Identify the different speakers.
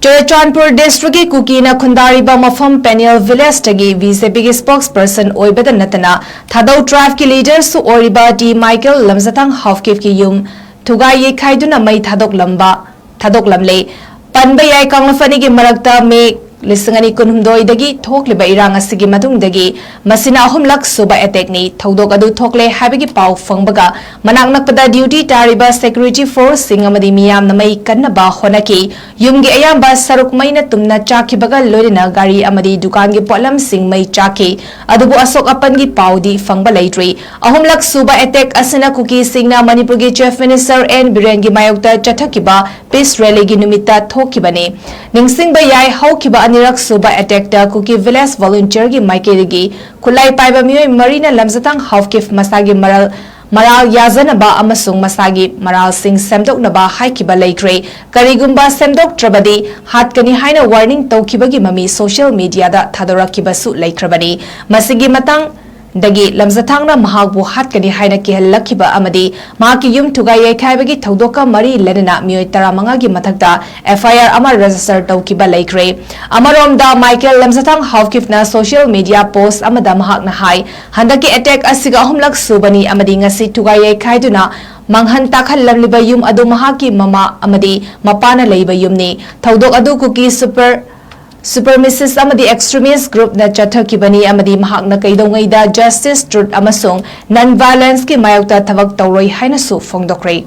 Speaker 1: ꯆꯨꯔꯆꯥꯟꯄꯨꯔ ꯗꯤꯁꯇ꯭ꯔꯤꯛꯀꯤ ꯀꯨꯀꯤꯅ ꯈꯨꯟꯗꯥꯔꯤꯕ ꯃꯐꯝ ꯄꯦꯅꯤꯌꯦꯜ ꯚꯤꯂꯦꯖꯇꯒꯤ ꯕꯤꯖꯦꯄꯤꯒꯤ ꯁ꯭ꯄꯣꯛꯁꯄꯔꯁꯟ ꯑꯣꯏꯕꯗ ꯅꯠꯇꯅ ꯊꯥꯗꯧ ꯇ꯭ꯔꯥꯏꯕꯀꯤ ꯂꯤꯗꯔꯁꯨ ꯑꯣꯏꯔꯤꯕ 𝗣𝗫𝗥𝗘 ꯌꯨꯝ ꯊꯨꯒꯥꯏ ꯌꯩꯈꯥꯏꯗꯨꯅ ꯃꯩ ꯊꯥꯗꯣꯛꯂꯝꯂꯦ꯫ ꯄꯟꯕ ꯌꯥꯏ ꯀꯥꯡꯂꯨꯞ ꯑꯅꯤꯒꯤ ꯃꯔꯛꯇ ꯃꯦ 2019 ꯊꯣꯛꯂꯤꯕ ꯏꯔꯥꯡ ꯑꯁꯤꯒꯤ ꯃꯇꯨꯡꯗꯒꯤ ꯃꯁꯤꯅ ꯑꯍꯨꯝꯂꯛ ꯁꯨꯕ ꯑꯦꯇꯦꯛꯅꯤ꯫ ꯊꯧꯗꯣꯛ ꯑꯗꯨ ꯊꯣꯛꯂꯦ ꯍꯥꯏꯕꯒꯤ ꯄꯥꯎ ꯐꯪꯕꯒ ꯃꯅꯥꯛ ꯅꯛꯄꯗ ꯗ꯭ꯌꯨꯇꯤ ꯇꯥꯔꯤꯕ ꯁꯦꯀ꯭ꯌꯨꯔꯤꯇꯤ ꯐꯣꯔꯁꯁꯤꯡ ꯑꯃꯗꯤ ꯃꯤꯌꯥꯝꯅ ꯃꯩ ꯀꯟꯅꯕ ꯍꯣꯠꯅꯈꯤ꯫ ꯌꯨꯝꯒꯤ ꯑꯌꯥꯝꯕ ꯁꯔꯨꯛ ꯃꯩꯅ ꯇꯨꯝꯅ ꯆꯥꯛꯈꯤꯕꯒ ꯂꯣꯏꯅꯅ ꯒꯥꯔꯤ ꯑꯃꯗꯤ ꯗꯨꯀꯥꯟꯒꯤ ꯄꯣꯠꯂꯝꯁꯤꯡ ꯃꯩ ꯆꯥꯛꯈꯤ꯫ ꯑꯗꯨꯕꯨ ꯑꯁꯣꯛ ꯑꯄꯟꯒꯤ ꯄꯥꯎꯗꯤ ꯐꯪꯕ ꯂꯩꯇ꯭ꯔꯤ꯫ ꯑꯍꯨꯝꯂꯛ ꯁꯨꯕ ꯑꯦꯇꯦꯛ ꯑꯁꯤꯅ ꯀꯨꯀꯤꯁꯤꯡꯅ ꯃꯅꯤꯄꯨꯔꯒꯤ ꯆꯤꯐ ꯃꯤꯅꯤꯁꯇꯔ ꯑꯦꯟ ꯕꯤꯔꯦꯟꯒꯤ ꯃꯥꯌꯣꯛꯇ ꯆꯠꯊꯈꯤꯕ ꯄꯤꯁ ꯔꯦꯂꯤꯒꯤ ꯅꯨꯃꯤꯠꯇ ꯊꯣꯛꯈꯤꯕꯅꯤ꯫ ꯅꯤꯡꯁꯤꯡꯕ ꯌꯥꯏ ꯍꯧꯈꯤꯕ ꯑꯅꯤꯔꯛ ꯁꯨꯕ ꯑꯦꯇꯦꯛꯇ ꯀꯨꯀꯤ ꯚꯤꯂꯦꯖ ꯚꯣꯂꯨꯟꯇꯤꯌꯔꯒꯤ ꯃꯥꯏꯀꯩꯗꯒꯤ ꯈꯨꯠꯂꯥꯏ ꯄꯥꯏꯕ ꯃꯤꯑꯣꯏ ꯃꯔꯤꯅ ꯂꯝꯖꯇꯥꯡ ꯃꯁꯥꯒꯤ ꯃꯔꯥꯜ ꯌꯥꯖꯅꯕ ꯑꯃꯁꯨꯡ ꯃꯁꯥꯒꯤ ꯃꯔꯥꯜꯁꯤꯡ ꯁꯦꯝꯗꯣꯛꯅꯕ ꯍꯥꯏꯈꯤꯕ ꯂꯩꯈ꯭ꯔꯦ꯫ ꯀꯔꯤꯒꯨꯝꯕ ꯁꯦꯝꯗꯣꯛꯇ꯭ꯔꯕꯗꯤ ꯍꯥꯠꯀꯅꯤ ꯍꯥꯏꯅ ꯋꯥꯔꯅꯤꯡ ꯇꯧꯈꯤꯕꯒꯤ ꯃꯃꯤ ꯁꯣꯁꯤꯌꯦꯜ ꯃꯤꯗꯤꯌꯥꯗ ꯊꯥꯗꯣꯔꯛꯈꯤꯕꯁꯨ ꯂꯩꯈ꯭ꯔꯕꯅꯤ꯫ ꯃꯁꯤꯒꯤ ꯃꯇꯥꯡꯗꯒꯤ ꯂꯝꯖꯊꯥꯡꯅ ꯃꯍꯥꯛꯄꯨ ꯍꯥꯠꯀꯅꯤ ꯍꯥꯏꯅ ꯀꯤꯍꯜꯂꯛꯈꯤꯕ ꯑꯃꯗꯤ ꯃꯍꯥꯛꯀꯤ ꯌꯨꯝ ꯊꯨꯒꯥꯏ ꯌꯩꯈꯥꯏꯕꯒꯤ ꯊꯧꯗꯣꯛꯀ ꯃꯔꯤ ꯂꯩꯅꯅ ꯃꯤꯑꯣꯏ 15ꯒꯤ ꯃꯊꯛꯇ FIR ꯑꯃ ꯔꯦꯖꯤꯁꯇꯔ ꯇꯧꯈꯤꯕ ꯂꯩꯈ꯭ꯔꯦ꯫ ꯑꯃꯔꯣꯝꯗ ꯃꯥꯏꯀꯦꯜ ꯂꯝꯖꯊꯥꯡ ꯁꯣꯁꯤꯌꯦꯜ ꯃꯤꯗꯤꯌꯥ ꯄꯣꯁꯠ ꯑꯃꯗ ꯃꯍꯥꯛꯅ ꯍꯥꯏ ꯍꯟꯗꯛꯀꯤ ꯑꯦꯇꯦꯛ ꯑꯁꯤꯒ ꯑꯍꯨꯝꯂꯛ ꯁꯨꯕꯅꯤ ꯑꯃꯗꯤ ꯉꯁꯤ ꯊꯨꯒꯥꯏ ꯌꯩꯈꯥꯏꯗꯨꯅ ꯃꯥꯡꯍꯟ ꯇꯥꯛꯍꯜꯂꯝꯂꯤꯕ ꯌꯨꯝ ꯑꯗꯨ ꯃꯍꯥꯛꯀꯤ ꯃꯃꯥ ꯑꯃꯗꯤ ꯃꯄꯥꯅ ꯂꯩꯕ ꯌꯨꯝꯅꯤ꯫ ꯊꯧꯗꯣꯛ ꯑꯗꯨ ꯀꯨꯀꯤ ꯁꯨꯄꯔꯃꯤꯁꯤꯁ ꯑꯃꯗꯤ ꯑꯦꯛꯁꯇ꯭ꯔꯤꯃꯤꯁꯠ ꯒ꯭ꯔꯨꯞꯅ ꯆꯠꯊꯈꯤꯕꯅꯤ ꯑꯃꯗꯤ ꯃꯍꯥꯛꯅ ꯀꯩꯗꯧꯉꯩꯗ ꯖꯁꯇꯤꯁ, ꯇ꯭ꯔꯨꯊ ꯑꯃꯁꯨꯡ ꯅꯟ ꯚꯥꯏꯑꯣꯂꯦꯟꯁꯀꯤ ꯃꯥꯌꯣꯛꯇ ꯊꯕꯛ ꯇꯧꯔꯣꯏ ꯍꯥꯏꯅꯁꯨ ꯐꯣꯡꯗꯣꯛꯈ꯭ꯔꯦ꯫